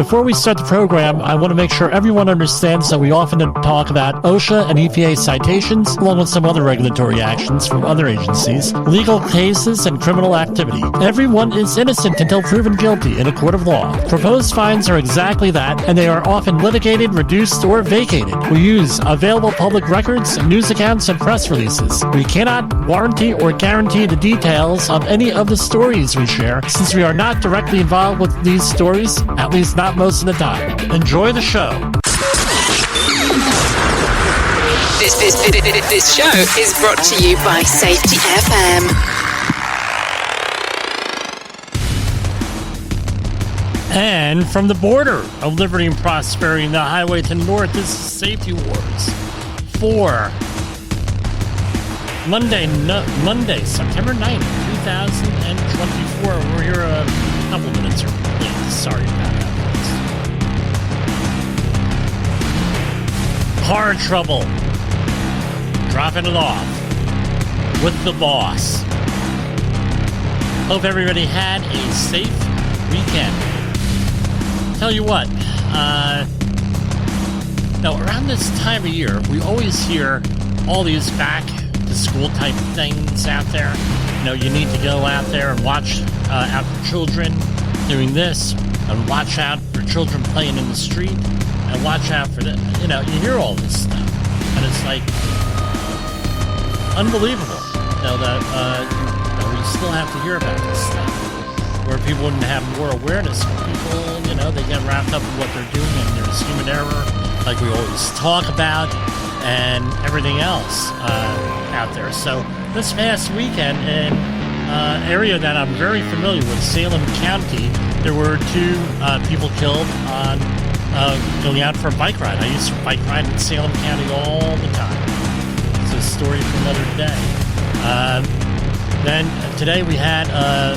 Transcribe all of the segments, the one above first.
Before we start the program, I want to make sure everyone understands that we often talk about OSHA and EPA citations, along with some other regulatory actions from other agencies, legal cases, and criminal activity. Everyone is innocent until proven guilty in a court of law. Proposed fines are exactly that, and they are often litigated, reduced, or vacated. We use available public records, news accounts, and press releases. We cannot warranty or guarantee the details of any of the stories we share, since we are not directly involved with these stories, at least not most of the time. Enjoy the show. This show is brought to you by Safety FM. And from the border of liberty and prosperity in the highway to the north, this is Safety Wars for Monday, September 9th, 2024. We're here a couple minutes early. Sorry about that. Car trouble. Dropping it off with the boss. Hope everybody had a safe weekend. Tell you what, around this time of year, we always hear all these back to school type things out there. You need to go out there and watch out for children doing this, and watch out for children playing in the street, and watch out for you hear all this stuff, and it's like unbelievable, that we still have to hear about this stuff, where people wouldn't have more awareness. People, they get wrapped up in what they're doing, and there's human error, like we always talk about, and everything else out there. So this past weekend in an area that I'm very familiar with, Salem County, there were two people killed on going out for a bike ride. I used to bike ride in Salem County all the time. It's a story for another day. Then today we had a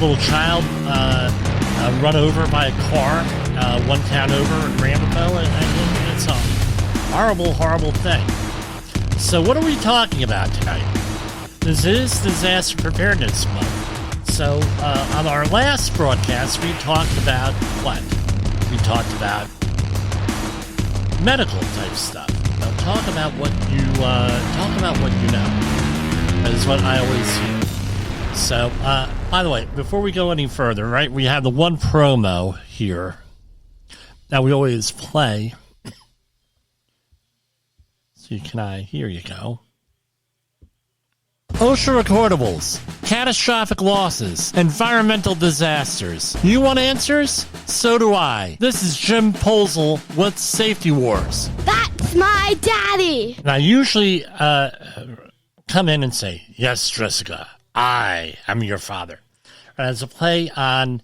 little child run over by a car one town over in Ramapo, and it's a horrible, horrible thing. So what are we talking about tonight? This is Disaster Preparedness Month. So on our last broadcast, we talked about what? We talked about medical type stuff. Now talk about what you know. That is what I always hear. So, by the way, before we go any further, right, we have the one promo here that we always play. So here you go. OSHA recordables, catastrophic losses, environmental disasters. You want answers? So do I. This is Jim Posel with Safety Wars. That's my daddy. And I usually come in and say, yes, Jessica, I am your father. As a play on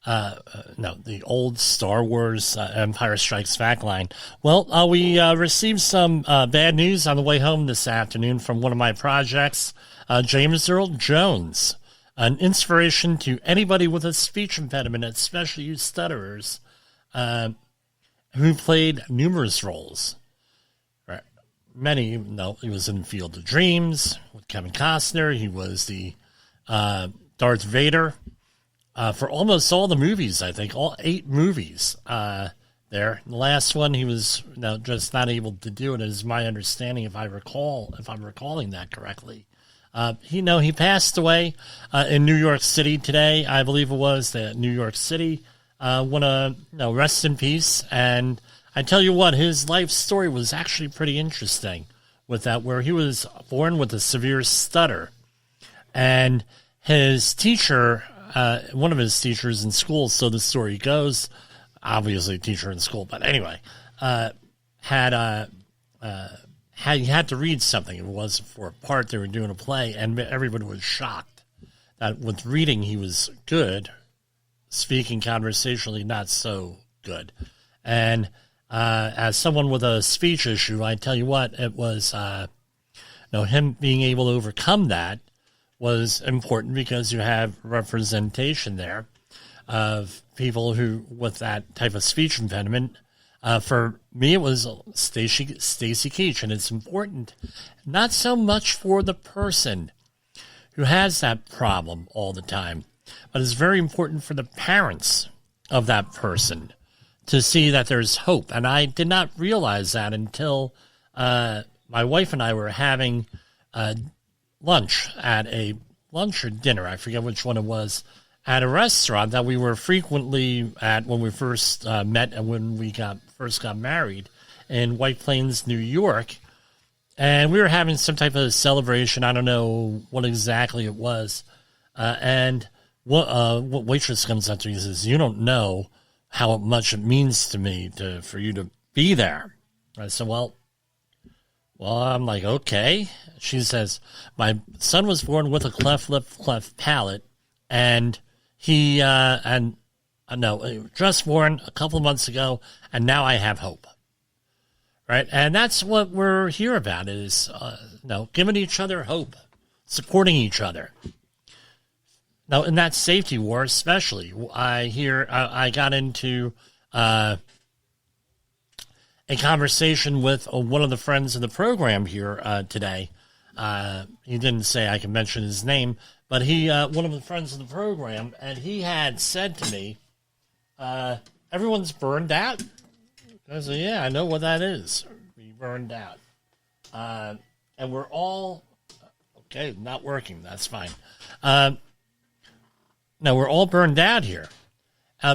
the old Star Wars Empire Strikes Back line. Well, we received some bad news on the way home this afternoon from one of my projects, James Earl Jones, an inspiration to anybody with a speech impediment, especially you stutterers, who played numerous roles. Right. Many, he was in Field of Dreams with Kevin Costner. He was the Darth Vader. For almost all the movies, I think, all 8 movies there. The last one, he was just not able to do it, is my understanding, if I'm recalling that correctly. He passed away in New York City today. I believe it was that New York City. Rest in peace. And I tell you what, his life story was actually pretty interesting with that, where he was born with a severe stutter. And his teacher, one of his teachers in school, so the story goes, obviously a teacher in school, but anyway, he had to read something. It was for a part they were doing a play, and everybody was shocked that with reading he was good, speaking conversationally not so good. And as someone with a speech issue, I tell you what, it was him being able to overcome that was important, because you have representation there of people who with that type of speech impediment. For me, it was Stacy Keach, and it's important not so much for the person who has that problem all the time, but it's very important for the parents of that person to see that there's hope. And I did not realize that until my wife and I were having lunch or dinner, I forget which one it was, at a restaurant that we were frequently at when we first met and when we first got married in White Plains, New York. And we were having some type of celebration. I don't know what exactly it was. And what waitress comes up to me and says, "You don't know how much it means to me for you to be there." I said, well, I'm like, okay. She says, "My son was born with a cleft lip, cleft palate, and he just born a couple of months ago, and now I have hope." Right? And that's what we're here about is, giving each other hope, supporting each other. Now, in that safety war especially, I got into a conversation with one of the friends of the program here today. He didn't say I can mention his name, but one of the friends of the program, and he had said to me, "Everyone's burned out." I said, "Yeah, I know what that is. Be burned out." And we're all, okay, not working. That's fine. Now, we're all burned out here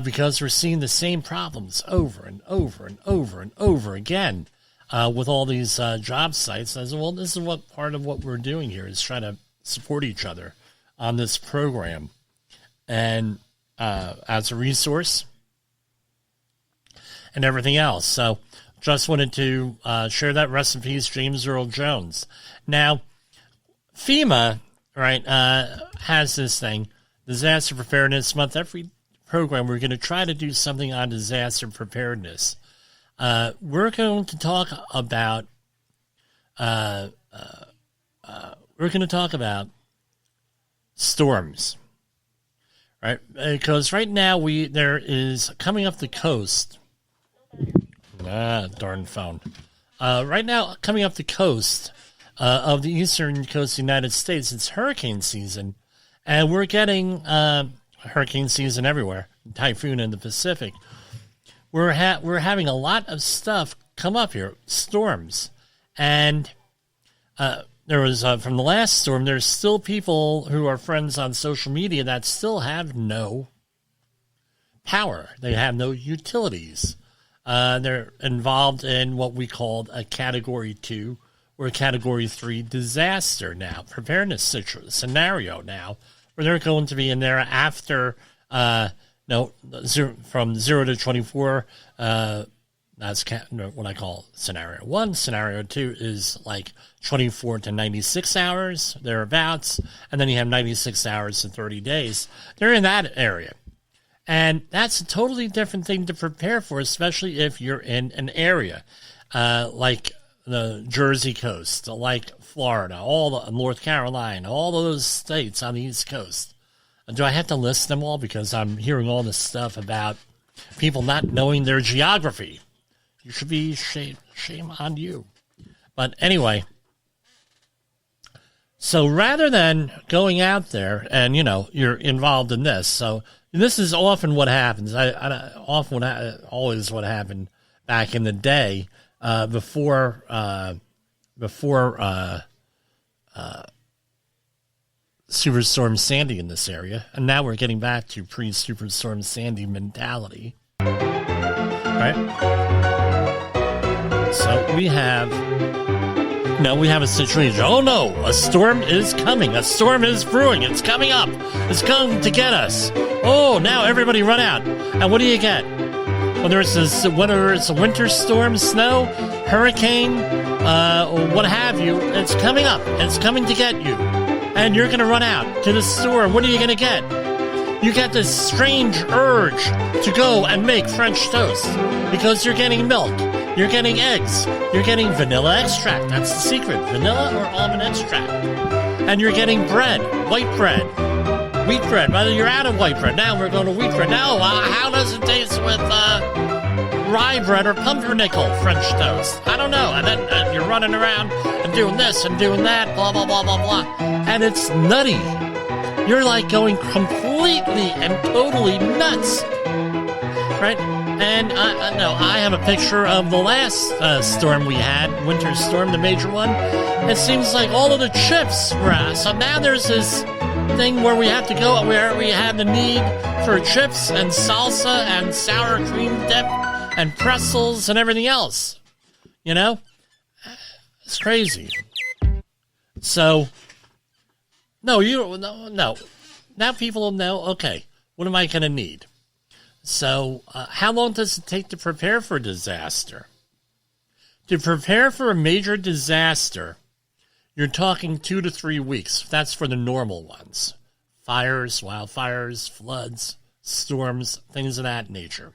because we're seeing the same problems over and over and over and over again with all these job sites. I said, well, this is what part of what we're doing here is trying to support each other on this program and as a resource and everything else. So just wanted to share that. Rest in peace, James Earl Jones. Now, FEMA, right, has this thing, Disaster Preparedness Month. Every program, we're going to try to do something on disaster preparedness. We're going to talk about storms, right? Because right now there is coming up the coast. Darn phone. Right now, coming up the coast of the eastern coast of the United States, it's hurricane season, and we're getting hurricane season everywhere. Typhoon in the Pacific. We're having a lot of stuff come up here, storms, and there was from the last storm. There's still people who are friends on social media that still have no power. They have no utilities. They're involved in what we called a Category 2 or a Category 3 disaster now, preparedness scenario now, where they're going to be in there after, from 0 to 24, that's what I call Scenario 1. Scenario 2 is like 24 to 96 hours, thereabouts, and then you have 96 hours to 30 days. They're in that area. And that's a totally different thing to prepare for, especially if you're in an area like the Jersey coast, like Florida, all the North Carolina, all those states on the East Coast. Do I have to list them all? Because I'm hearing all this stuff about people not knowing their geography. You should be shame on you. But anyway, so rather than going out there and, you're involved in this, so this is often what happens. Always what happened back in the day before Superstorm Sandy in this area, and now we're getting back to pre-Superstorm Sandy mentality, right? So we have a situation. Oh no, a storm is coming. A storm is brewing. It's coming up. It's coming to get us. Oh, now everybody run out. And what do you get? Whether it's a winter storm, snow, hurricane, what have you, it's coming up. It's coming to get you. And you're going to run out to the store. What are you going to get? You get this strange urge to go and make French toast because you're getting milk. You're getting eggs. You're getting vanilla extract. That's the secret. Vanilla or almond extract. And you're getting bread. White bread. Wheat bread. Whether you're out of white bread. Now we're going to wheat bread. Now, how does it taste with rye bread or pumpernickel French toast? I don't know. And then you're running around and doing this and doing that. Blah, blah, blah, blah, blah. And it's nutty. You're like going completely and totally nuts. Right? And I have a picture of the last storm we had, winter storm, the major one. It seems like all of the chips were out. So now there's this thing where we have to go where we have the need for chips and salsa and sour cream dip and pretzels and everything else. You know? It's crazy. So, no. Now people will know, okay, what am I going to need? So, how long does it take to prepare for a disaster? To prepare for a major disaster, you're talking 2 to 3 weeks. That's for the normal ones. Fires, wildfires, floods, storms, things of that nature.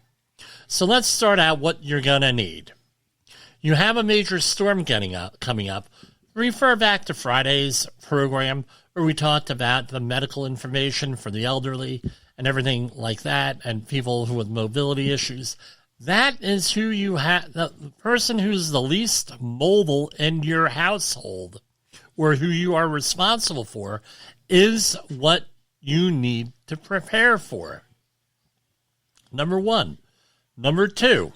So let's start out what you're going to need. You have a major storm coming up. Refer back to Friday's program where we talked about the medical information for the elderly and everything like that, and people with mobility issues. That is who you have, the person who's the least mobile in your household, or who you are responsible for, is what you need to prepare for. Number one. Number two,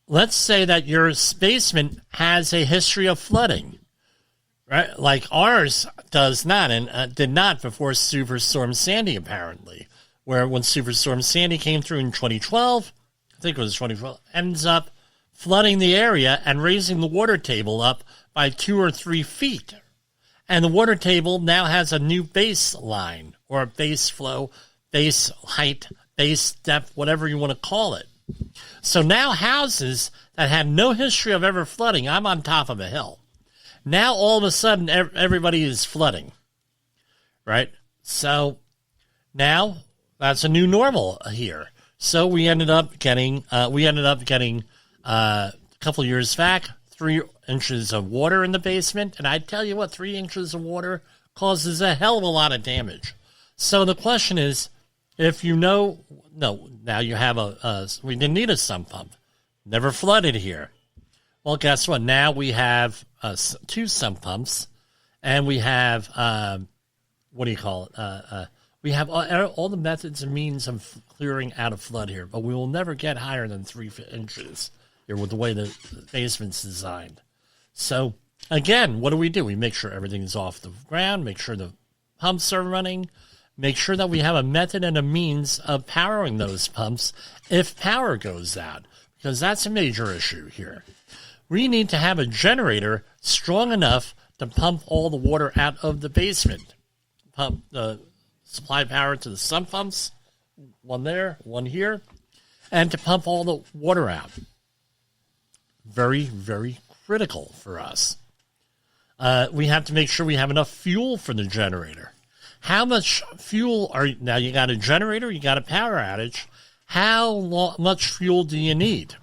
let's say that your basement has a history of flooding, right? Like ours does not, and did not before Superstorm Sandy, apparently, where when Superstorm Sandy came through in 2012, I think it was 2012, ends up flooding the area and raising the water table up by 2 or 3 feet. And the water table now has a new baseline, or a base flow, base height, base depth, whatever you want to call it. So now houses that have no history of ever flooding, I'm on top of a hill. Now all of a sudden everybody is flooding, right? So now that's a new normal here. So we ended up getting a couple years back 3 inches of water in the basement, and I tell you what, 3 inches of water causes a hell of a lot of damage. So the question is, if you know, now you have we didn't need a sump pump. Never flooded here. Well, guess what? Now we have 2 sump pumps, and we have, we have all the methods and means of clearing out a flood here, but we will never get higher than 3 inches here with the way the basement's designed. So, again, what do? We make sure everything is off the ground, make sure the pumps are running, make sure that we have a method and a means of powering those pumps if power goes out, because that's a major issue here. We need to have a generator strong enough to pump all the water out of the basement. Pump supply power to the sump pumps, one there, one here, and to pump all the water out. Very, very critical for us. We have to make sure we have enough fuel for the generator. How much fuel now you got a generator, you got a power outage. How much fuel do you need?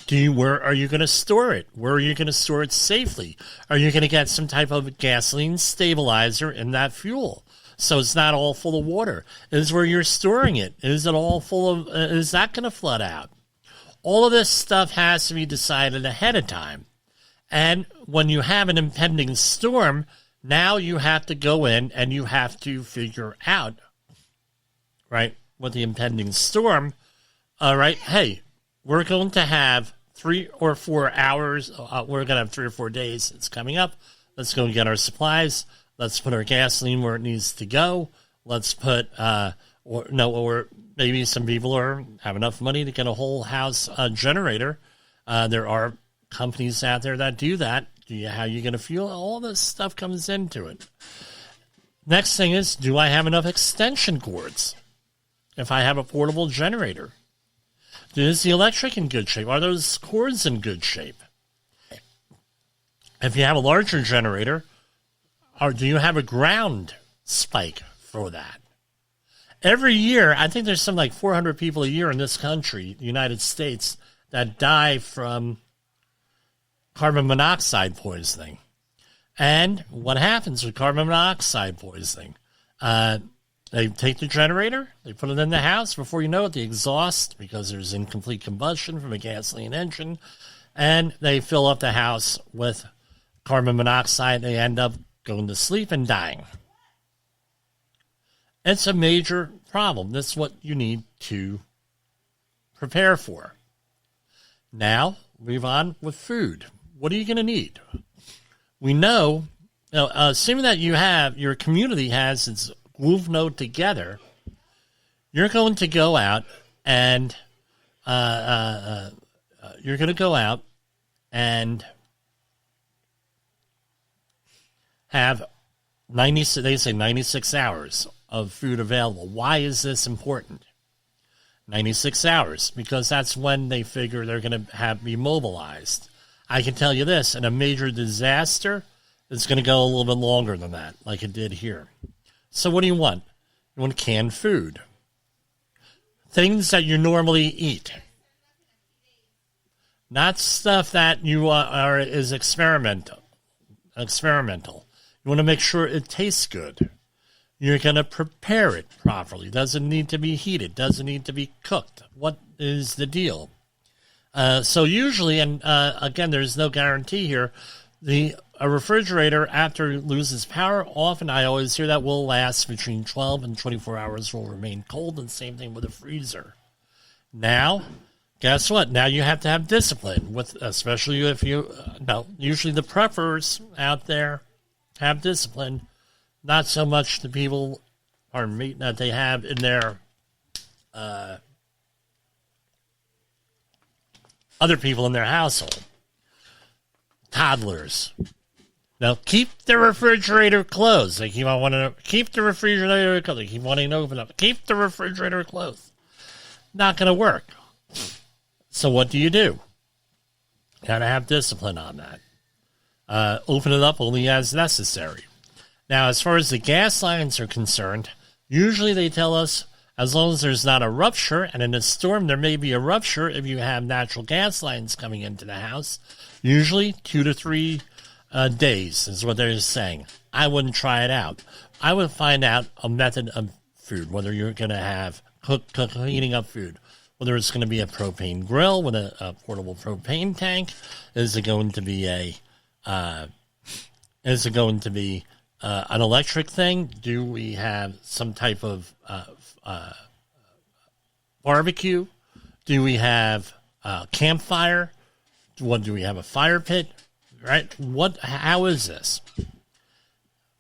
Where are you going to store it? Where are you going to store it safely? Are you going to get some type of gasoline stabilizer in that fuel so it's not all full of water? Is where you're storing it? Is it all full of? Is that going to flood out? All of this stuff has to be decided ahead of time. And when you have an impending storm, now you have to go in and you have to figure out, right, with the impending storm, all right, hey, we're going to have 3 or 4 hours, we're going to have 3 or 4 days, it's coming up, let's go get our supplies, let's put our gasoline where it needs to go, let's put, or maybe some people have enough money to get a whole house generator. There are companies out there that do that. How are you going to fuel? All this stuff comes into it. Next thing is, do I have enough extension cords? If I have a portable generator. Is the electric in good shape? Are those cords in good shape? If you have a larger generator, do you have a ground spike for that? Every year, I think there's something like 400 people a year in this country, the United States, that die from carbon monoxide poisoning. And what happens with carbon monoxide poisoning? They take the generator, they put it in the house. Before you know it, the exhaust, because there's incomplete combustion from a gasoline engine, and they fill up the house with carbon monoxide. They end up going to sleep and dying. It's a major problem. That's what you need to prepare for. Now, move on with food. What are you going to need? We know, assuming that your community has its groove node together, you're going to go out and have 96 hours of food available. Why is this important? 96 hours, because that's when they figure they're going to be mobilized. I can tell you this, in a major disaster, it's going to go a little bit longer than that, like it did here. So what do you want? You want canned food. Things that you normally eat. Not stuff that is experimental. You want to make sure it tastes good. You're going to prepare it properly. Doesn't need to be heated. Doesn't need to be cooked. What is the deal? So usually, and again, there's no guarantee here, a refrigerator, after it loses power, often I always hear that will last between 12 and 24 hours, will remain cold, and same thing with a freezer. Now, guess what? Now you have to have discipline, especially if usually the preppers out there have discipline. Not so much the people, that they have in their other people in their household. Toddlers. Now, keep the refrigerator closed. They keep on wanting to keep the refrigerator closed. They keep wanting to open up. Keep the refrigerator closed. Not going to work. So what do? Got to have discipline on that. Open it up only as necessary. Now, as far as the gas lines are concerned, usually they tell us as long as there's not a rupture, and in a storm there may be a rupture if you have natural gas lines coming into the house, usually 2 to 3 days is what they're saying. I wouldn't try it out. I would find out a method of food, whether you're going to have heating up food, whether it's going to be a propane grill with a portable propane tank. Is it going to be an electric thing? Do we have some type of barbecue? Do we have a campfire? Do we have a fire pit? Right? How is this?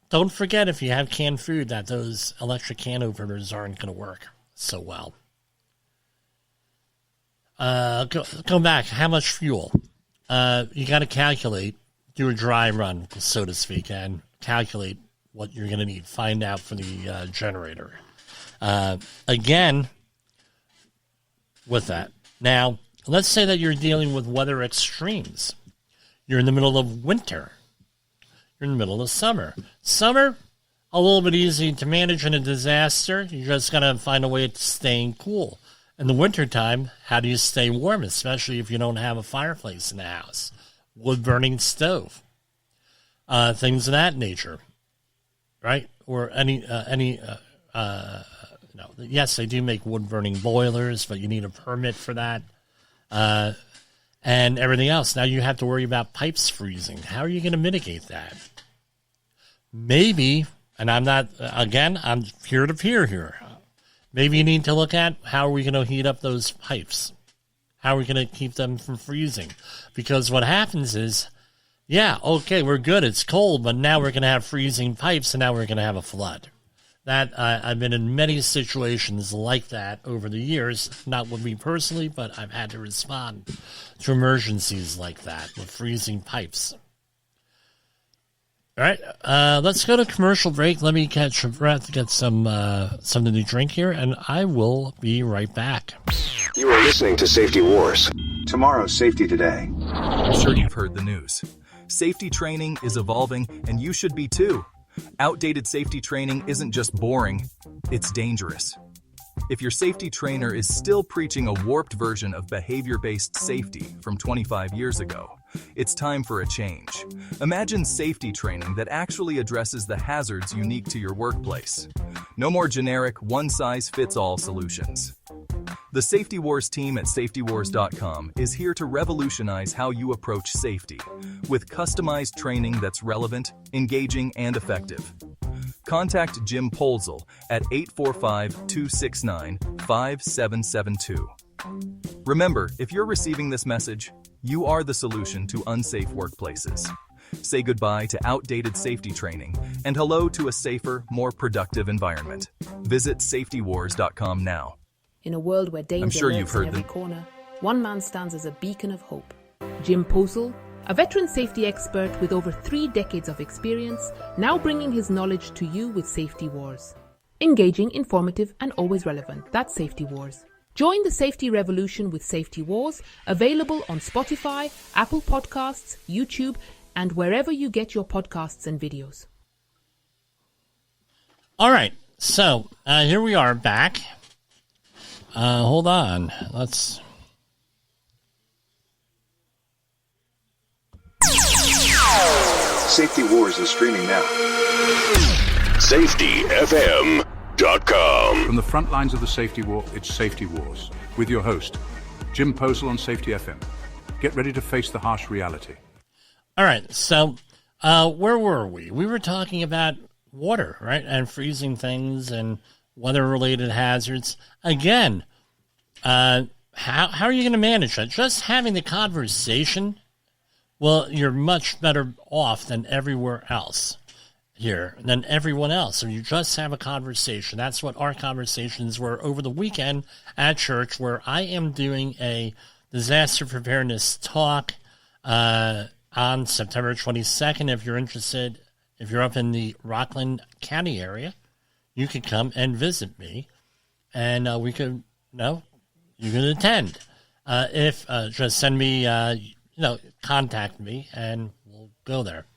Don't forget, if you have canned food, that those electric can openers aren't going to work so well. Go back. How much fuel? You got to calculate, do a dry run, so to speak, and calculate what you're going to need. Find out for the generator. Again, with that. Now, let's say that you're dealing with weather extremes. You're in the middle of winter. You're in the middle of summer. Summer, a little bit easy to manage in a disaster. You just got to find a way to staying cool. In the wintertime, how do you stay warm, especially if you don't have a fireplace in the house? Wood-burning stove. Things of that nature, right? Or yes, they do make wood-burning boilers, but you need a permit for that, and everything else. Now you have to worry about pipes freezing. How are you going to mitigate that? Maybe, and I'm peer-to-peer here. Maybe you need to look at how are we going to heat up those pipes? How are we going to keep them from freezing? Because what happens is, yeah, okay, we're good. It's cold, but now we're going to have freezing pipes, and now we're going to have a flood. I've been in many situations like that over the years, not with me personally, but I've had to respond to emergencies like that with freezing pipes. All right, let's go to commercial break. Let me catch a breath, get something to drink here, and I will be right back. You are listening to Safety Wars. Tomorrow's Safety Today. I'm sure you've heard the news. Safety training is evolving, and you should be too. Outdated safety training isn't just boring, it's dangerous. If your safety trainer is still preaching a warped version of behavior-based safety from 25 years ago, it's time for a change. Imagine safety training that actually addresses the hazards unique to your workplace. No more generic, one-size-fits-all solutions. The Safety Wars team at safetywars.com is here to revolutionize how you approach safety, with customized training that's relevant, engaging, and effective. Contact Jim Polzel at 845-269-5772. Remember, if you're receiving this message, you are the solution to unsafe workplaces. Say goodbye to outdated safety training and hello to a safer, more productive environment. Visit safetywars.com now. In a world where danger I'm sure you've lurks heard in every them. corner, one man stands as a beacon of hope. Jim Posel, a veteran safety expert with over 3 decades of experience, now bringing his knowledge to you with Safety Wars. Engaging, informative, and always relevant. That's Safety Wars. Join the safety revolution with Safety Wars, available on Spotify, Apple Podcasts, YouTube, and wherever you get your podcasts and videos. All right, so here we are back. Hold on. Let's... Safety Wars is streaming now. SafetyFM.com. From the front lines of the safety war, it's Safety Wars, with your host, Jim Posel on Safety FM. Get ready to face the harsh reality. All right, so where were we? We were talking about water, right, and freezing things and weather-related hazards. Again, how are you going to manage that? Just having the conversation, well, you're much better off than everywhere else here, than everyone else. So you just have a conversation. That's what our conversations were over the weekend at church, where I am doing a disaster preparedness talk on September 22nd. If you're interested, if you're up in the Rockland County area, you can come and visit me, and we could, you can attend. If just send me, contact me, and we'll go there,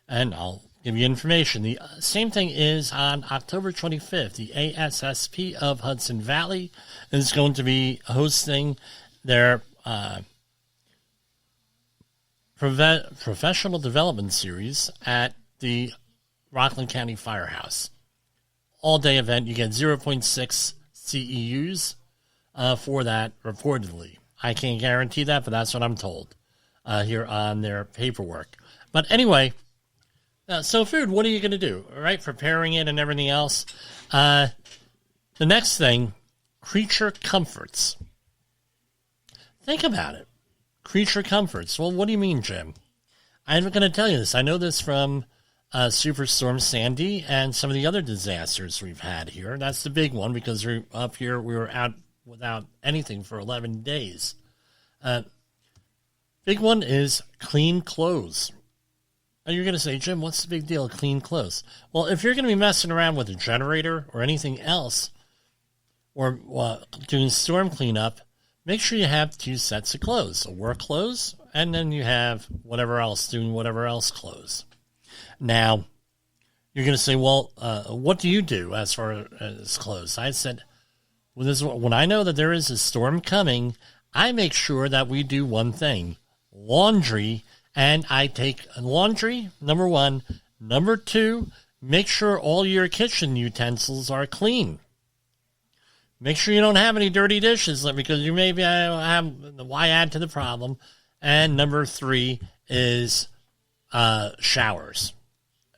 and I'll give you information. The same thing is on October 25th. The ASSP of Hudson Valley is going to be hosting their professional development series at the Rockland County Firehouse. All-day event. You get 0.6 CEUs for that, reportedly. I can't guarantee that, but that's what I'm told here on their paperwork. But anyway, so food, what are you going to do, right? Preparing it and everything else. The next thing, creature comforts. Think about it. Creature comforts. Well, what do you mean, Jim? I'm going to tell you this. I know this from Superstorm Sandy and some of the other disasters we've had here. That's the big one, because we're up here, we were out without anything for 11 days. Big one is clean clothes. Now you're going to say, Jim, what's the big deal of clean clothes? Well, if you're going to be messing around with a generator or anything else, or doing storm cleanup, make sure you have 2 sets of clothes, a work clothes, and then you have whatever else, doing whatever else clothes. Now, you're going to say, well, what do you do as far as clothes? I said, when I know that there is a storm coming, I make sure that we do one thing, laundry, and I take laundry, number 1. Number 2, make sure all your kitchen utensils are clean. Make sure you don't have any dirty dishes, because you maybe have, why add to the problem? And number 3 is showers.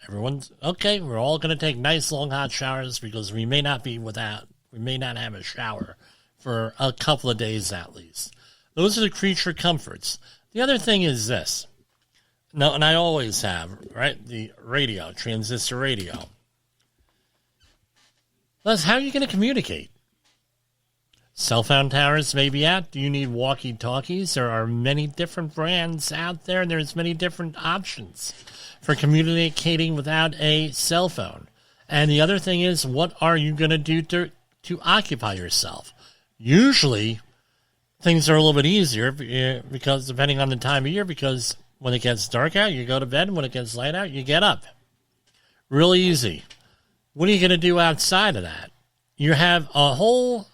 Everyone's, okay, we're all going to take nice long hot showers, because we may not have a shower for a couple of days at least. Those are the creature comforts. The other thing is this. No, and I always have, right, the radio, transistor radio. Plus, how are you going to communicate? Cell phone towers may be out. Do you need walkie-talkies? There are many different brands out there, and there's many different options for communicating without a cell phone. And the other thing is, what are you going to do to occupy yourself? Usually, things are a little bit easier, because depending on the time of year, because when it gets dark out, you go to bed. When it gets light out, you get up. Really easy. What are you going to do outside of that? You have a whole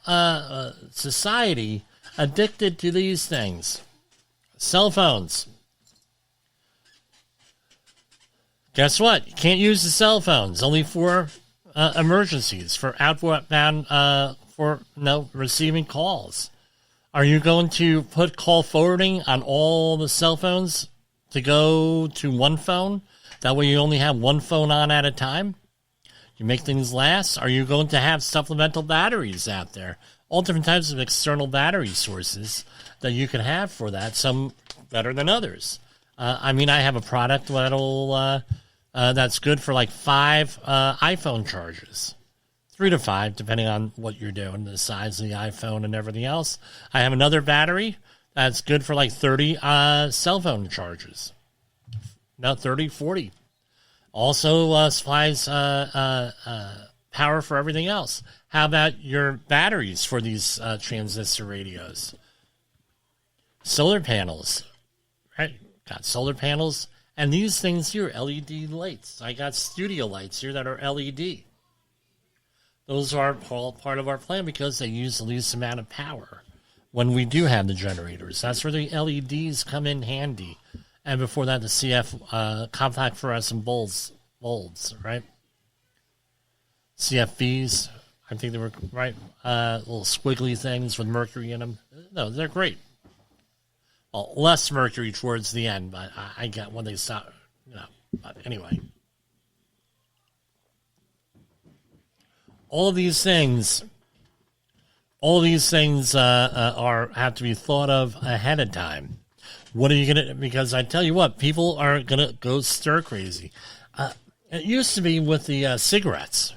society addicted to these things. Cell phones. Guess what? You can't use the cell phones. Only for emergencies, for outbound, receiving calls. Are you going to put call forwarding on all the cell phones to go to one phone? That way you only have one phone on at a time? You make things last? Are you going to have supplemental batteries out there? all different types of external battery sources that you can have for that, some better than others. I have a product that'll that's good for like 5 iPhone charges. 3 to 5, depending on what you're doing, the size of the iPhone and everything else. I have another battery that's good for like 30 cell phone charges. No, 30, 40. Also supplies power for everything else. How about your batteries for these transistor radios? Solar panels, right? Got solar panels. And these things here, LED lights. I got studio lights here that are LED. Those are all part of our plan because they use the least amount of power when we do have the generators. That's where the LEDs come in handy. And before that, the CF compact fluorescent bulbs, right? CFBs, I think they were right. Little squiggly things with mercury in them. No, they're great. Well, less mercury towards the end, but I get when they stop, But anyway. All of these things have to be thought of ahead of time. What are you going to, because I tell you what, people are going to go stir crazy. It used to be with the cigarettes,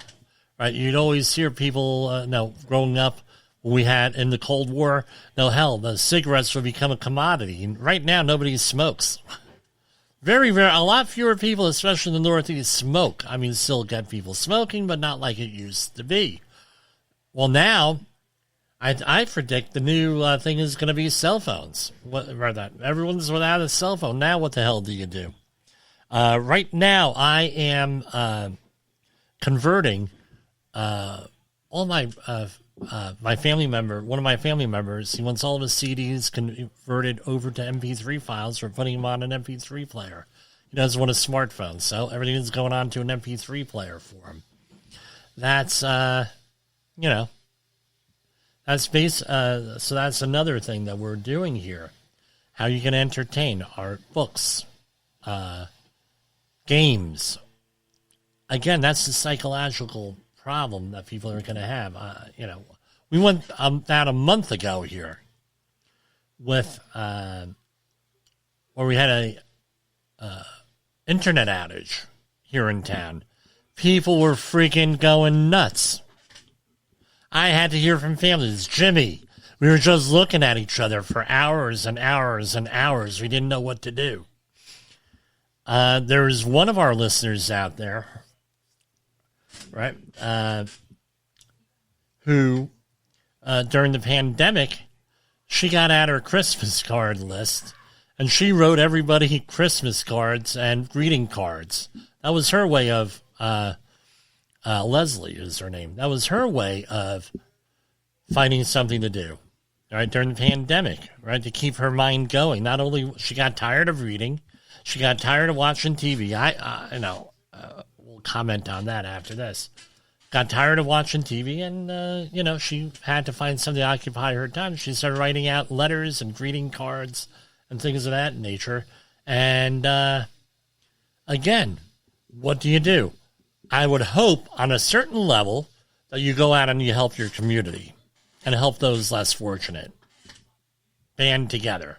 right? You'd always hear people, growing up, we had in the Cold War, the cigarettes would become a commodity. And right now, nobody smokes. Very, very, a lot fewer people, especially in the Northeast, smoke. Still get people smoking, but not like it used to be. Well, now, I predict the new thing is going to be cell phones. Everyone's without a cell phone. Now what the hell do you do? Right now, I am converting all my my family member, one of my family members, he wants all of his CDs converted over to MP3 files for putting them on an MP3 player. He doesn't want a smartphone, so everything is going on to an MP3 player for him. That's, that's so that's another thing that we're doing here. How you can entertain art, books, games. Again, that's the psychological problem that people are going to have. We went about a month ago here with where we had a internet outage here in town. People were freaking going nuts. I had to hear from families, Jimmy, we were just looking at each other for hours and hours and hours. We didn't know what to do. There's one of our listeners out there, right, who, during the pandemic, she got out her Christmas card list, and she wrote everybody Christmas cards and greeting cards. That was her way of, Leslie is her name. That was her way of finding something to do, right, during the pandemic, right, to keep her mind going. Not only she got tired of reading, she got tired of watching TV. We'll comment on that after this. Got tired of watching TV, and, she had to find something to occupy her time. She started writing out letters and greeting cards and things of that nature. And, again, what do? I would hope on a certain level that you go out and you help your community and help those less fortunate. Band together.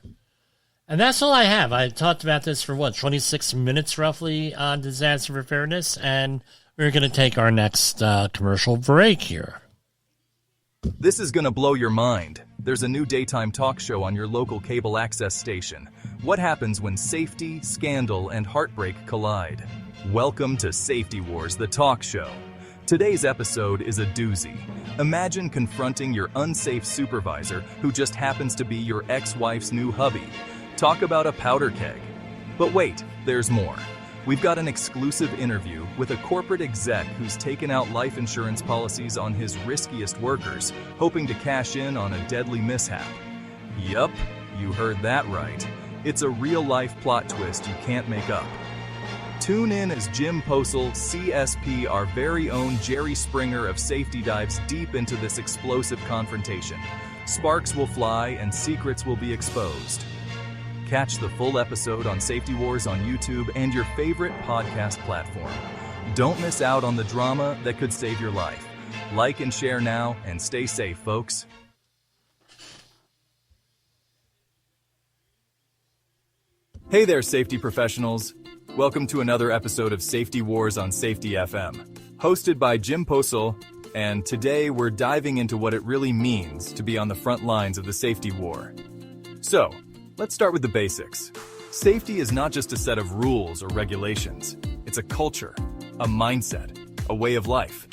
And that's all I have. I talked about this for 26 minutes roughly on disaster preparedness, and we're going to take our next commercial break here. This is going to blow your mind. There's a new daytime talk show on your local cable access station. What happens when safety, scandal, and heartbreak collide? Welcome to Safety Wars, the talk show. Today's episode is a doozy. Imagine confronting your unsafe supervisor who just happens to be your ex-wife's new hubby. Talk about a powder keg. But wait, there's more. We've got an exclusive interview with a corporate exec who's taken out life insurance policies on his riskiest workers, hoping to cash in on a deadly mishap. Yup, you heard that right. It's a real-life plot twist you can't make up. Tune in as Jim Posel, CSP, our very own Jerry Springer of Safety, dives deep into this explosive confrontation. Sparks will fly and secrets will be exposed. Catch the full episode on Safety Wars on YouTube and your favorite podcast platform. Don't miss out on the drama that could save your life. Like and share now, and stay safe, folks. Hey there, safety professionals. Welcome to another episode of Safety Wars on Safety FM, hosted by Jim Posel, and today we're diving into what it really means to be on the front lines of the safety war. So, let's start with the basics. Safety is not just a set of rules or regulations. It's a culture, a mindset, a way of life.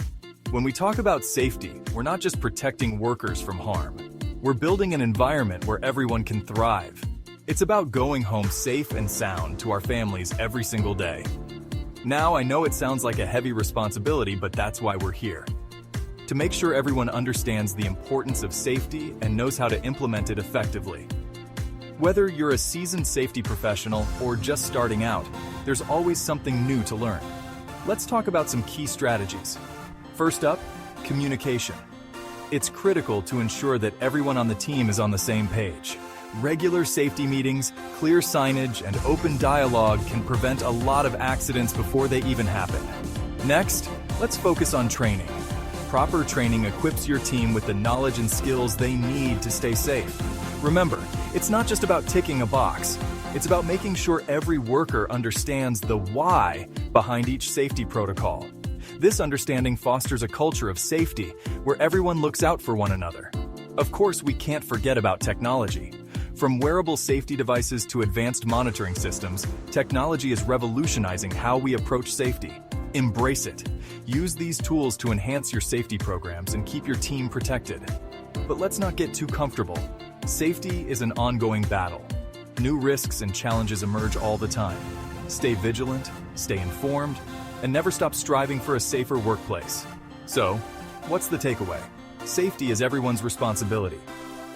When we talk about safety, we're not just protecting workers from harm. We're building an environment where everyone can thrive. It's about going home safe and sound to our families every single day. Now, I know it sounds like a heavy responsibility, but that's why we're here. To make sure everyone understands the importance of safety and knows how to implement it effectively. Whether you're a seasoned safety professional or just starting out, there's always something new to learn. Let's talk about some key strategies. First up, communication. It's critical to ensure that everyone on the team is on the same page. Regular safety meetings, clear signage, and open dialogue can prevent a lot of accidents before they even happen. Next, let's focus on training. Proper training equips your team with the knowledge and skills they need to stay safe. Remember, it's not just about ticking a box. It's about making sure every worker understands the why behind each safety protocol. This understanding fosters a culture of safety where everyone looks out for one another. Of course, we can't forget about technology. From wearable safety devices to advanced monitoring systems, technology is revolutionizing how we approach safety. Embrace it. Use these tools to enhance your safety programs and keep your team protected. But let's not get too comfortable. Safety is an ongoing battle. New risks and challenges emerge all the time. Stay vigilant, stay informed, and never stop striving for a safer workplace. So, what's the takeaway? Safety is everyone's responsibility.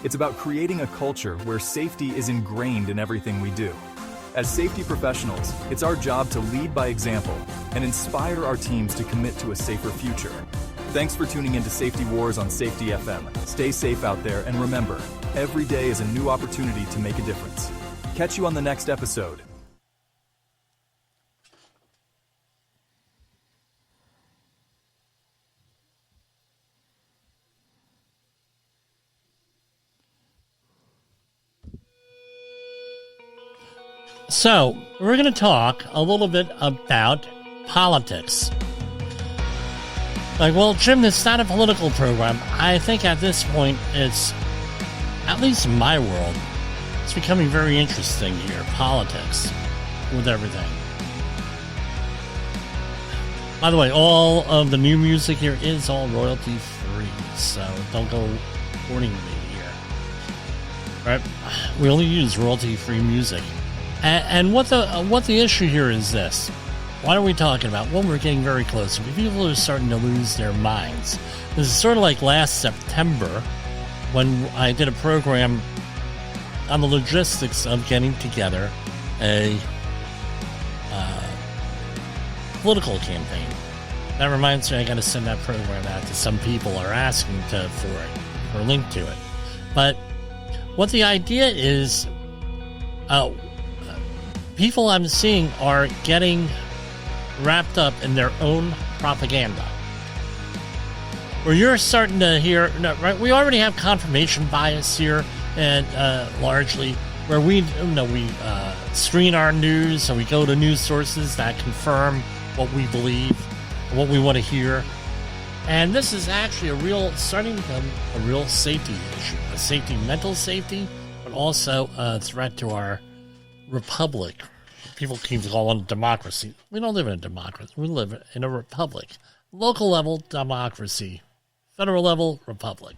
It's about creating a culture where safety is ingrained in everything we do. As safety professionals, it's our job to lead by example and inspire our teams to commit to a safer future. Thanks for tuning into Safety Wars on Safety FM. Stay safe out there, and remember, every day is a new opportunity to make a difference. Catch you on the next episode. So, we're going to talk a little bit about politics. Like, well, Jim, it's not a political program. I think at this point, it's, at least in my world, it's becoming very interesting here, politics, with everything. By the way, all of the new music here is all royalty free, so don't go supporting me here. Right? We only use royalty free music. And what the issue here is this. What are we talking about? Well, we're getting very close. People are starting to lose their minds. This is sort of like last September when I did a program on the logistics of getting together a political campaign. That reminds me, I got to send that program out to some people who are asking for it, or link to it. But what the idea is, people I'm seeing are getting wrapped up in their own propaganda. Where you're starting to hear, right? We already have confirmation bias here, and largely where we screen our news and we go to news sources that confirm what we believe, what we want to hear. And this is actually starting to become a real safety issue, mental safety, but also a threat to our republic. People keep calling it democracy. We don't live in a democracy. We live in a republic. Local level, democracy. Federal level, republic.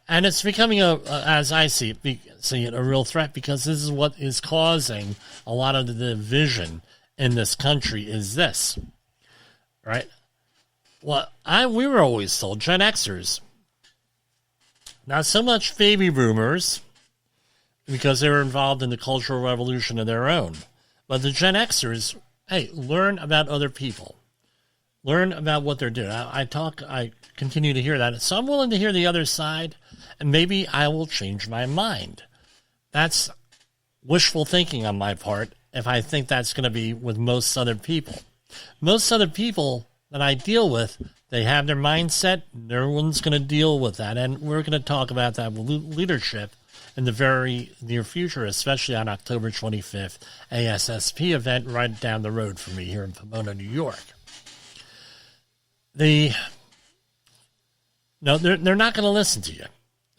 And it's becoming, as I see it, a real threat, because this is what is causing a lot of the division in this country is this. Right? Well, we were always told, Gen Xers, not so much baby boomers, because they were involved in the Cultural Revolution of their own. But the Gen Xers, hey, learn about other people. Learn about what they're doing. I continue to hear that. So I'm willing to hear the other side, and maybe I will change my mind. That's wishful thinking on my part, if I think that's going to be with most other people. Most other people that I deal with, they have their mindset. No one's going to deal with that. And we're going to talk about that with leadership in the very near future, especially on October 25th, ASSP event right down the road from me here in Pomona, New York. They're not going to listen to you.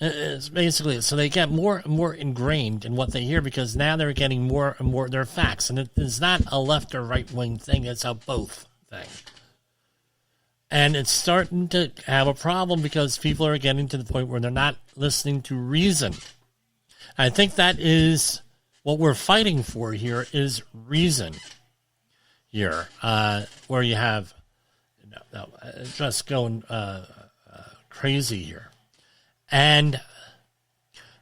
It's basically, so they get more and more ingrained in what they hear because now they're getting more and more their facts. And it is not a left or right wing thing, it's a both thing. And it's starting to have a problem because people are getting to the point where they're not listening to reason. I think that is what we're fighting for here is reason here, where you have just going crazy here. And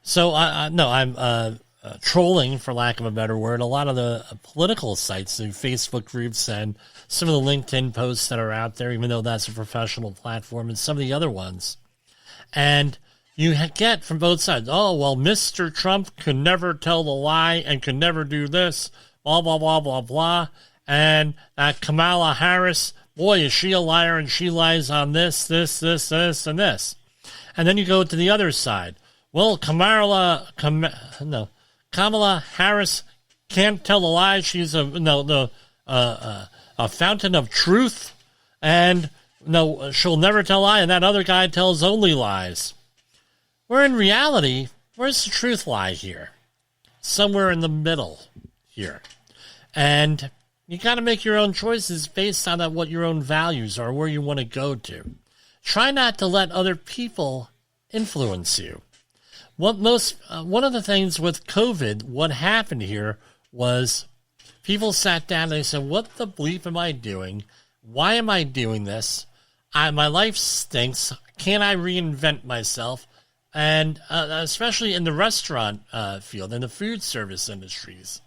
so, I'm trolling, for lack of a better word, a lot of the political sites, the Facebook groups, and some of the LinkedIn posts that are out there, even though that's a professional platform, and some of the other ones. And you get from both sides, oh, well, Mr. Trump could never tell the lie and could never do this, blah, blah, blah, blah, blah. And Kamala Harris, boy, is she a liar, and she lies on this, and this. And then you go to the other side. Well, Kamala Harris can't tell a lie. She's a fountain of truth, and she'll never tell a lie. And that other guy tells only lies. Where in reality, where's the truth lie here? Somewhere in the middle here, and you got to make your own choices based on what your own values are, where you want to go to. Try not to let other people influence you. One of the things with COVID, what happened here was people sat down and they said, what the bleep am I doing? Why am I doing this? My life stinks. Can't I reinvent myself? And especially in the restaurant field, in the food service industries,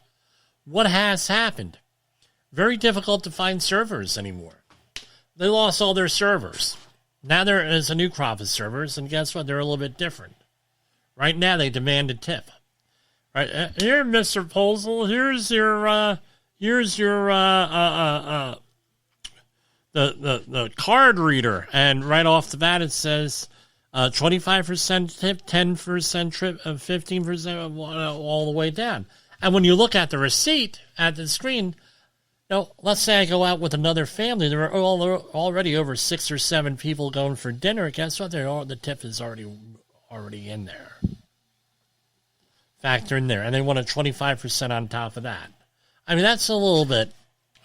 what has happened? Very difficult to find servers anymore. They lost all their servers. Now there is a new crop of servers, and guess what? They're a little bit different. Right now, they demand a tip. Right here, Mr. Posel. Here's your the card reader, and right off the bat it says 25% tip, 10% trip, 15% all the way down. And when you look at the receipt at the screen. Let's say I go out with another family. There are already over 6 or 7 people going for dinner. Guess what? The tip is already in there. Factor in there. And they want a 25% on top of that. I mean, that's a little bit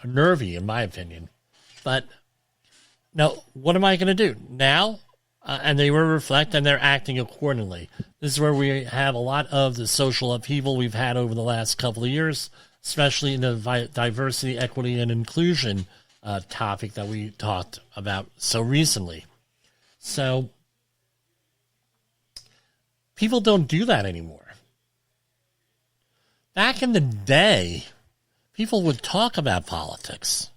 nervy, in my opinion. But, now, what am I going to do? Now, and they will reflect, and they're acting accordingly. This is where we have a lot of the social upheaval we've had over the last couple of years, especially in the diversity, equity, and inclusion topic that we talked about so recently. So, people don't do that anymore. Back in the day, people would talk about politics.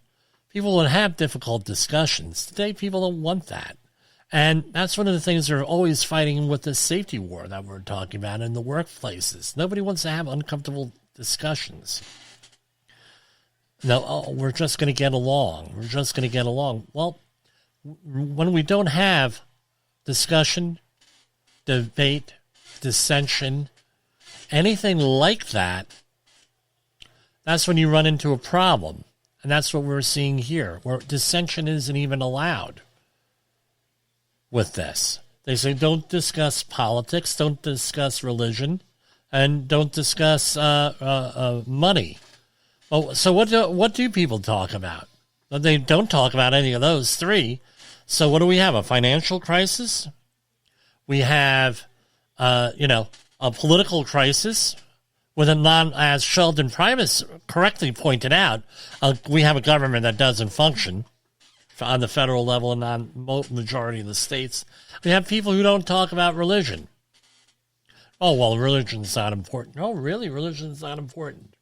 People would have difficult discussions. Today, people don't want that. And that's one of the things they're always fighting with the safety war that we're talking about in the workplaces. Nobody wants to have uncomfortable discussions. No, we're just going to get along. We're just going to get along. Well, when we don't have discussion, debate, dissension, anything like that, that's when you run into a problem. And that's what we're seeing here, where dissension isn't even allowed with this. They say don't discuss politics, don't discuss religion, and don't discuss money. Oh, so what do people talk about? Well, they don't talk about any of those three. So what do we have? A financial crisis? We have, a political crisis with as Sheldon Primus correctly pointed out, we have a government that doesn't function on the federal level and on majority of the states. We have people who don't talk about religion. Oh, well, religion's not important. Oh, really? Religion's not important.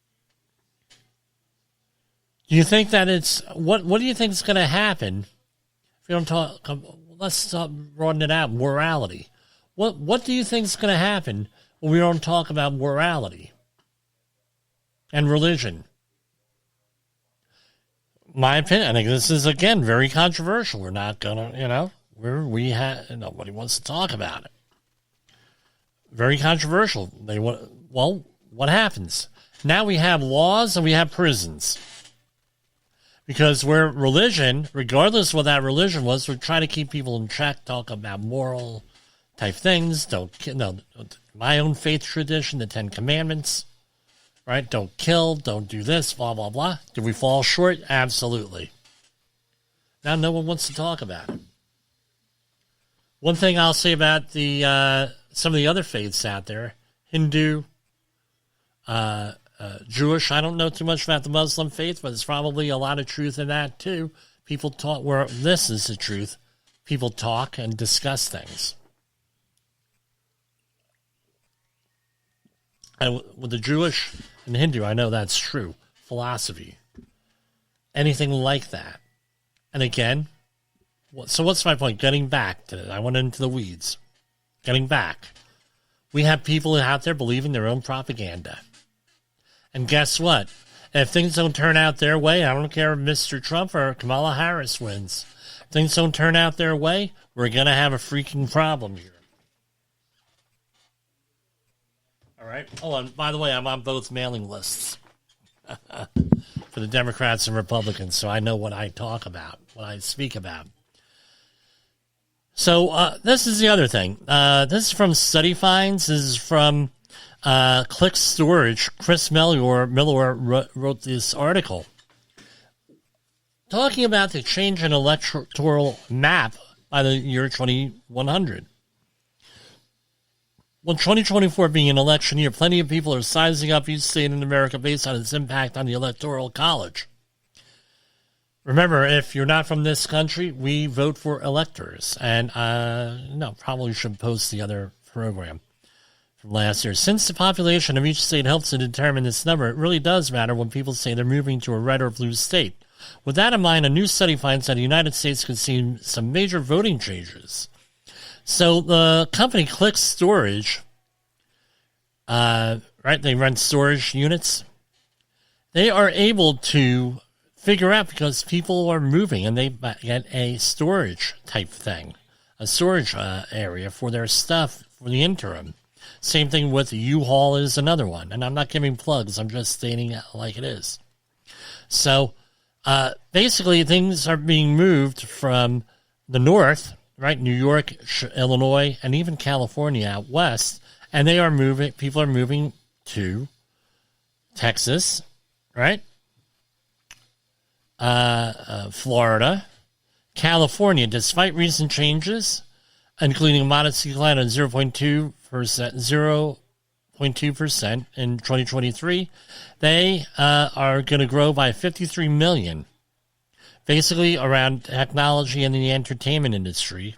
Do you think that what do you think is going to happen if you don't talk, let's broaden it out, morality. What do you think is going to happen when we don't talk about morality and religion? My opinion, I think this is, again, very controversial. We're not going to, nobody wants to talk about it. very controversial. Well, what happens? Now we have laws and we have prisons. Because where religion, regardless of what that religion was, we're trying to keep people in check, talk about moral type things. My own faith tradition, the 10 Commandments, right? Don't kill, don't do this, blah, blah, blah. Did we fall short? Absolutely. Now no one wants to talk about it. One thing I'll say about the some of the other faiths out there, Hindu, Jewish, I don't know too much about the Muslim faith, but there's probably a lot of truth in that too. People talk, where this is the truth, people talk and discuss things. And with the Jewish and Hindu, I know that's true. Philosophy. Anything like that. And again, so what's my point? Getting back to it. I went into the weeds. Getting back. We have people out there believing their own propaganda. And guess what? If things don't turn out their way, I don't care if Mr. Trump or Kamala Harris wins. If things don't turn out their way, we're going to have a freaking problem here. All right? Oh, and by the way, I'm on both mailing lists for the Democrats and Republicans, so I know what I talk about, what I speak about. So this is the other thing. This is from Study Finds. This is from Click Storage. Chris Miller wrote this article talking about the change in electoral map by the year 2100. Well, 2024 being an election year, plenty of people are sizing up each state in America based on its impact on the Electoral College. Remember, if you're not from this country, we vote for electors. And, probably should post the other program from last year. Since the population of each state helps to determine this number, it really does matter when people say they're moving to a red or blue state. With that in mind, a new study finds that the United States could see some major voting changes. So the company Click Storage, they rent storage units. They are able to figure out because people are moving and they get a storage type thing, a storage area for their stuff for the interim. Same thing with U-Haul is another one. And I'm not giving plugs. I'm just stating it like it is. So basically things are being moved from the north, right? New York, Illinois, and even California out west. And they are moving, people are moving to Texas, right? Florida, California, despite recent changes, including a modest decline of 0.2% in 2023, they are going to grow by 53 million. Basically around technology and the entertainment industry.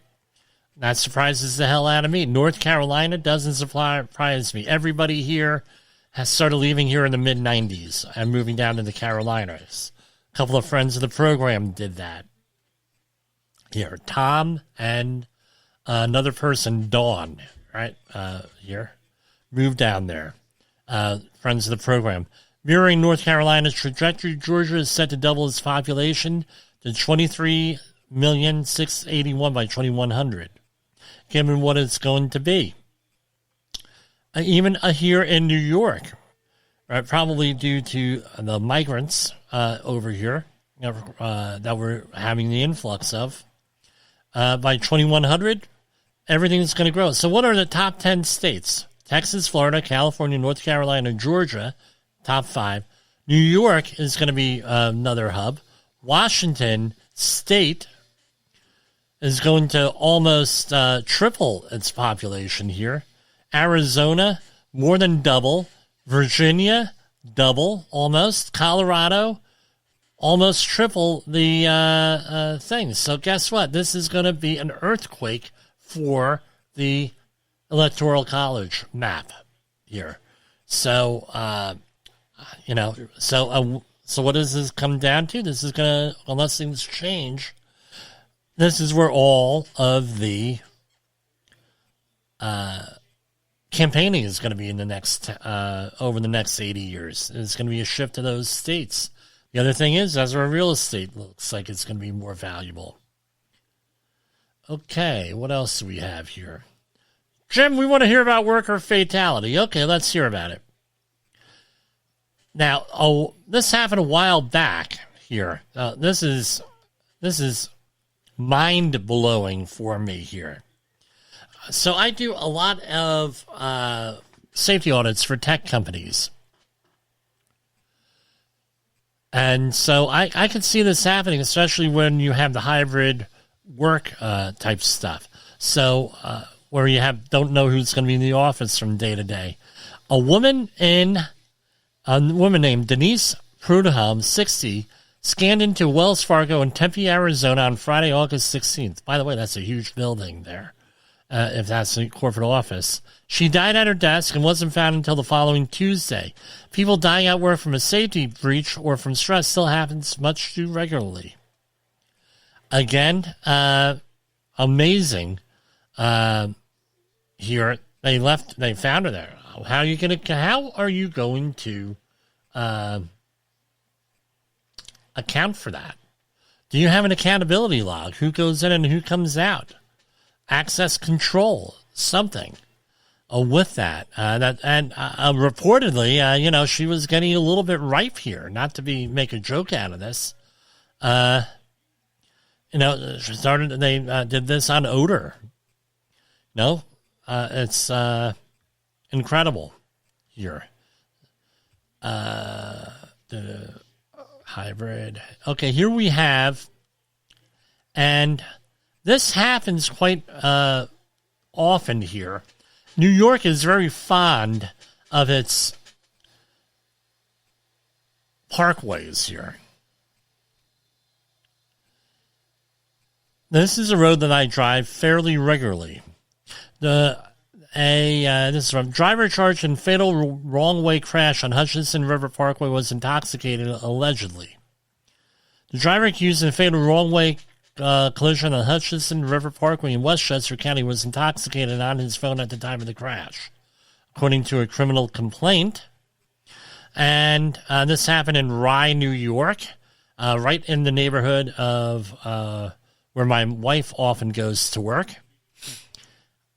That surprises the hell out of me. North Carolina doesn't surprise me. Everybody here has started leaving here in the mid-90s and moving down to the Carolinas. A couple of friends of the program did that. Here, Tom and another person, Dawn, right, here, moved down there. Friends of the program. Mirroring North Carolina's trajectory, Georgia is set to double its population to 23,681,000 by 2100, given what it's going to be. Even here in New York, right, probably due to the migrants over here that we're having the influx of, by 2100, everything's going to grow. So what are the top 10 states? Texas, Florida, California, North Carolina, Georgia, top 5. New York is going to be another hub. Washington State is going to almost triple its population here. Arizona, more than double. Virginia, double, almost. Colorado, almost triple the thing. So guess what? This is going to be an earthquake for the Electoral College map here. So, so what does this come down to? This is going to, unless things change, this is where all of the campaigning is going to be in the next, over the next 80 years. It's going to be a shift to those states. The other thing is, as our real estate looks like it's going to be more valuable. Okay, what else do we have here? Jim, we want to hear about worker fatality. Okay, let's hear about it. Now, this happened a while back here. This is mind-blowing for me here. So I do a lot of safety audits for tech companies. And so I can see this happening, especially when you have the hybrid work type stuff. So where you don't know who's going to be in the office from day to day. A woman named Denise Prudhomme, 60, scanned into Wells Fargo in Tempe, Arizona on Friday, August 16th. By the way, that's a huge building there, if that's the corporate office. She died at her desk and wasn't found until the following Tuesday. People dying at work from a safety breach or from stress still happens much too regularly. Again, amazing. Here, they found her there. How are you going to account for that? Do you have an accountability log? Who goes in and who comes out? Access control, something. With that, reportedly, she was getting a little bit ripe here. Not to make a joke out of this. She started. They did this on odor. It's incredible here. The hybrid. Okay, here we have, and this happens quite often here. New York is very fond of its parkways here. This is a road that I drive fairly regularly. This is from driver charged in fatal wrong-way crash on Hutchinson River Parkway was intoxicated, allegedly. The driver accused in a fatal wrong-way collision on Hutchinson River Parkway in Westchester County was intoxicated on his phone at the time of the crash, according to a criminal complaint. And this happened in Rye, New York, right in the neighborhood of where my wife often goes to work.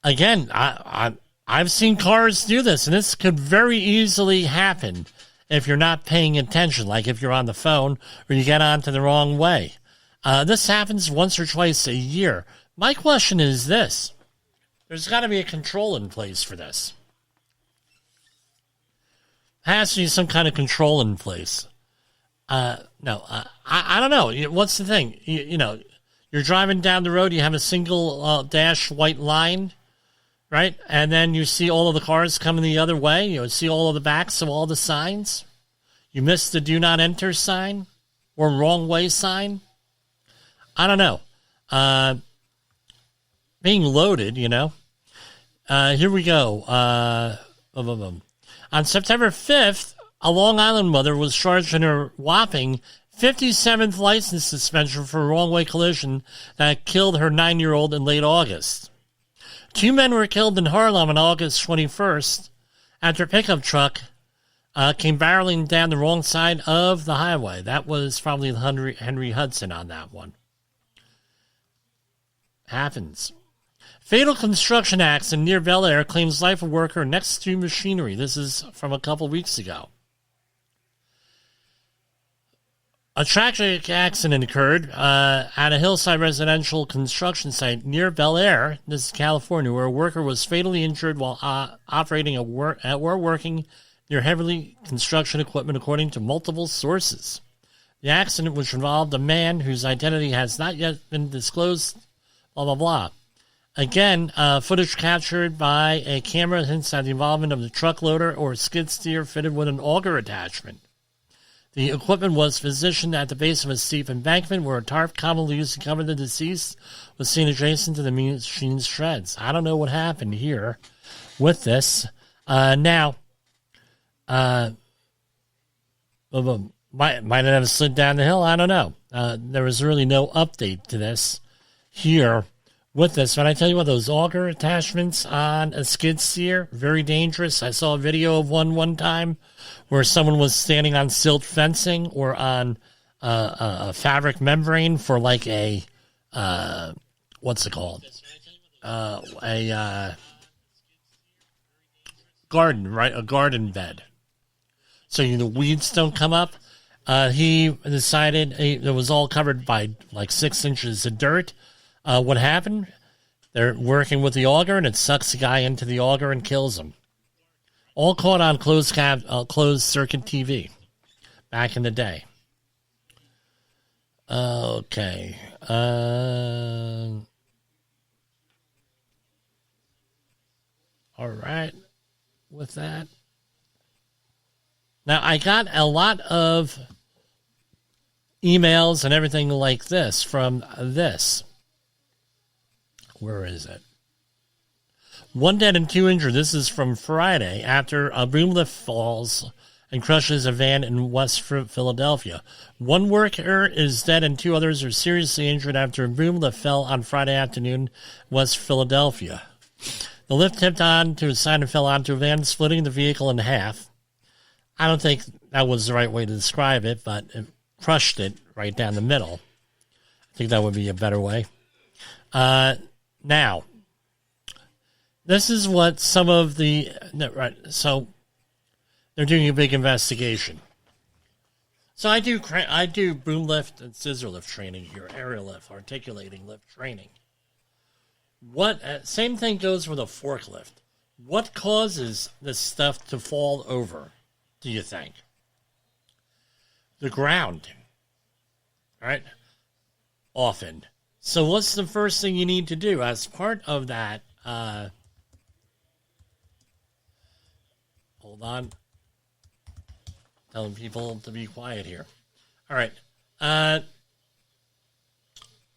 Again, I've seen cars do this, and this could very easily happen if you're not paying attention, like if you're on the phone or you get onto the wrong way. This happens once or twice a year. My question is this. There's got to be a control in place for this. Has to be some kind of control in place. I don't know. What's the thing? You're driving down the road, you have a single dash white line, right? And then you see all of the cars coming the other way. You see all of the backs of all the signs. You miss the do not enter sign or wrong way sign. I don't know. Being loaded, here we go. On September 5th, a Long Island mother was charged in her whopping 57th license suspension for a wrong-way collision that killed her 9-year-old in late August. 2 men were killed in Harlem on August 21st after a pickup truck came barreling down the wrong side of the highway. That was probably Henry Hudson on that one. Happens. Fatal construction accident near Bel Air claims life of worker next to machinery. This is from a couple weeks ago. A tragic accident occurred at a hillside residential construction site near Bel Air, this is California, where a worker was fatally injured while operating working near heavy construction equipment, according to multiple sources. The accident, which involved a man whose identity has not yet been disclosed, blah, blah, blah. Again, footage captured by a camera hints at the involvement of the truck loader or skid steer fitted with an auger attachment. The equipment was positioned at the base of a steep embankment where a tarp commonly used to cover the deceased was seen adjacent to the machine's treads. I don't know what happened here with this. Might have slid down the hill. I don't know. There was really no update to this here with this. But I tell you what, those auger attachments on a skid steer, very dangerous. I saw a video of one time where someone was standing on silt fencing or on a fabric membrane for like what's it called? garden, right? A garden bed. So the weeds don't come up. He decided it was all covered by like 6 inches of dirt. What happened? They're working with the auger, and it sucks the guy into the auger and kills him. All caught on closed circuit TV back in the day. Okay. All right. With that. Now, I got a lot of emails and everything like this from this. Where is it? 1 dead and 2 injured. This is from Friday after a boom lift falls and crushes a van in West Philadelphia. 1 worker is dead and 2 others are seriously injured after a boom lift fell on Friday afternoon in West Philadelphia. The lift tipped on to a side and fell onto a van, splitting the vehicle in half. I don't think that was the right way to describe it, but it crushed it right down the middle. I think that would be a better way. Now, this is what some of the... Right, so, they're doing a big investigation. So I do boom lift and scissor lift training here, aerial lift, articulating lift training. Same thing goes with a forklift. What causes this stuff to fall over, do you think? The ground. Right? Often. So what's the first thing you need to do as part of that? Hold on. Telling people to be quiet here. All right.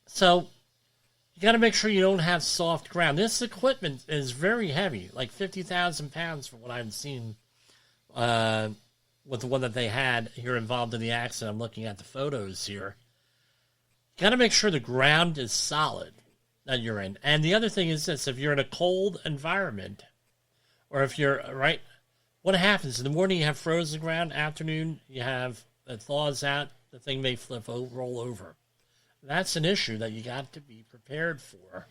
So you got to make sure you don't have soft ground. This equipment is very heavy, like 50,000 pounds from what I've seen with the one that they had here involved in the accident. I'm looking at the photos here. You got to make sure the ground is solid that you're in. And the other thing is this, if you're in a cold environment, or if you're, right, what happens? In the morning you have frozen ground, afternoon you have, it thaws out, the thing may roll over. That's an issue that you got to be prepared for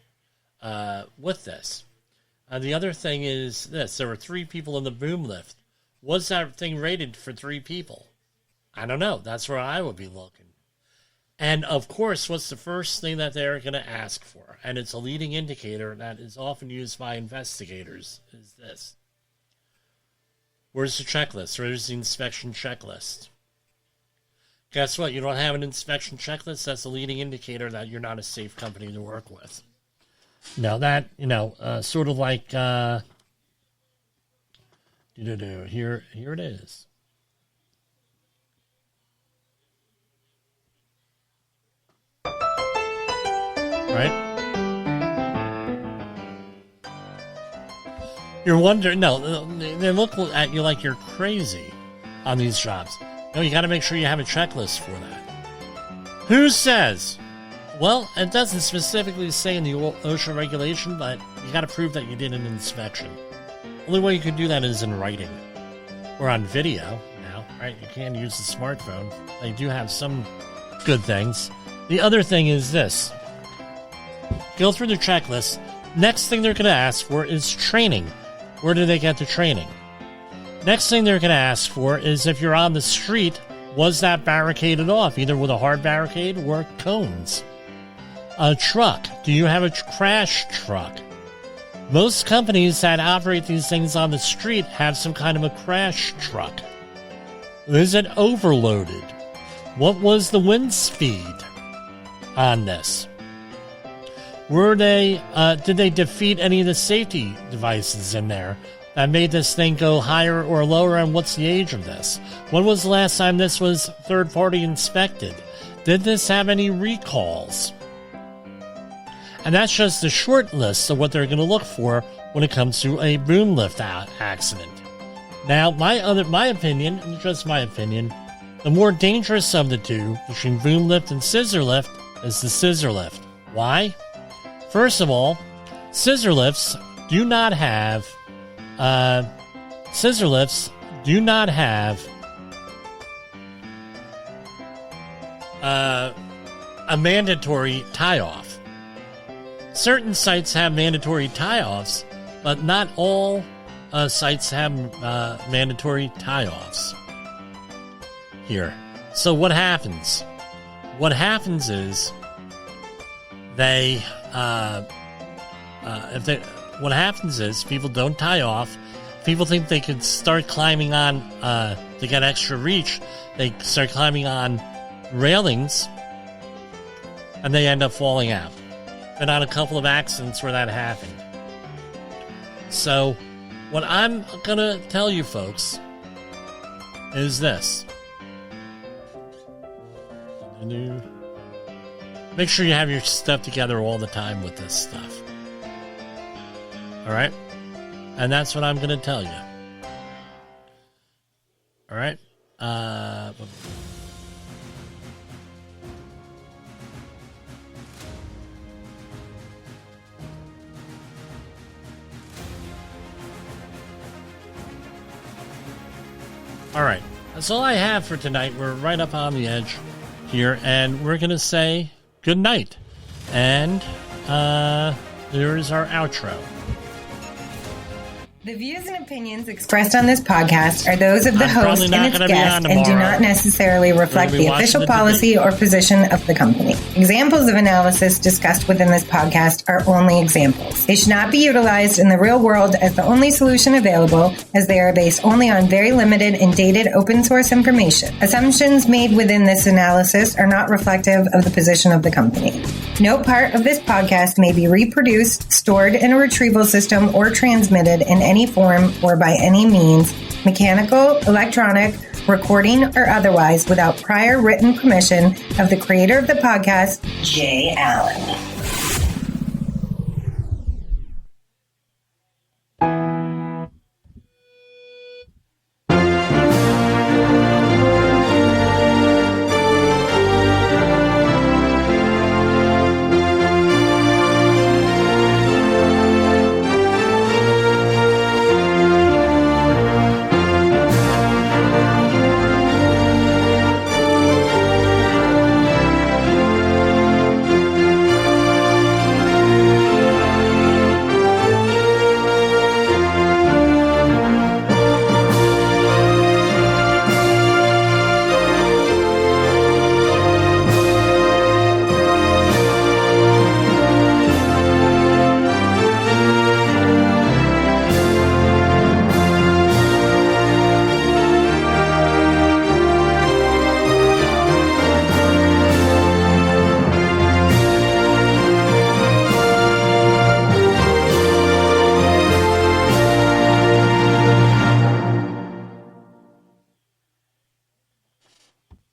with this. The other thing is this, there were 3 people in the boom lift. Was that thing rated for 3 people? I don't know. That's where I would be looking. And, of course, what's the first thing that they're going to ask for? And it's a leading indicator that is often used by investigators, is this. Where's the checklist? Where's the inspection checklist? Guess what? You don't have an inspection checklist? That's a leading indicator that you're not a safe company to work with. Now that, sort of like, here it is. Right? You're wondering, no, they look at you like you're crazy on these jobs. No, you got to make sure you have a checklist for that. Who says? Well, it doesn't specifically say in the OSHA regulation, but you got to prove that you did an inspection. Only way you can do that is in writing or on video now, right? You can use the smartphone. They do have some good things. The other thing is this. Go through the checklist. Next thing they're going to ask for is training. Where do they get the training? Next thing they're going to ask for is if you're on the street, was that barricaded off, either with a hard barricade or cones? A truck. Do you have a crash truck? Most companies that operate these things on the street have some kind of a crash truck. Is it overloaded? What was the wind speed on this? Did they defeat any of the safety devices in there that made this thing go higher or lower, and what's the age of this? When was the last time this was third-party inspected? Did this have any recalls? And that's just a short list of what they're going to look for when it comes to a boom lift accident. Now, my opinion, and just my opinion, the more dangerous of the two between boom lift and scissor lift is the scissor lift. Why? First of all, scissor lifts do not have a mandatory tie-off. Certain sites have mandatory tie-offs, but not all sites have mandatory tie-offs here. So what happens? What happens is what happens is people don't tie off. People think they can start climbing on, to get extra reach. They start climbing on railings, and they end up falling out. Been on a couple of accidents where that happened. So, what I'm going to tell you folks is this. Make sure you have your stuff together all the time with this stuff. Alright? And that's what I'm going to tell you. Alright? Alright. That's all I have for tonight. We're right up on the edge here, and we're going to say good night. And there is our outro. The views and opinions expressed on this podcast are those of the host and its guests and do not necessarily reflect the official policy or position of the company. Examples of analysis discussed within this podcast are only examples. They should not be utilized in the real world as the only solution available, as they are based only on very limited and dated open source information. Assumptions made within this analysis are not reflective of the position of the company. No part of this podcast may be reproduced, stored in a retrieval system, or transmitted in any form or by any means, mechanical, electronic, recording, or otherwise, without prior written permission of the creator of the podcast, Jay Allen.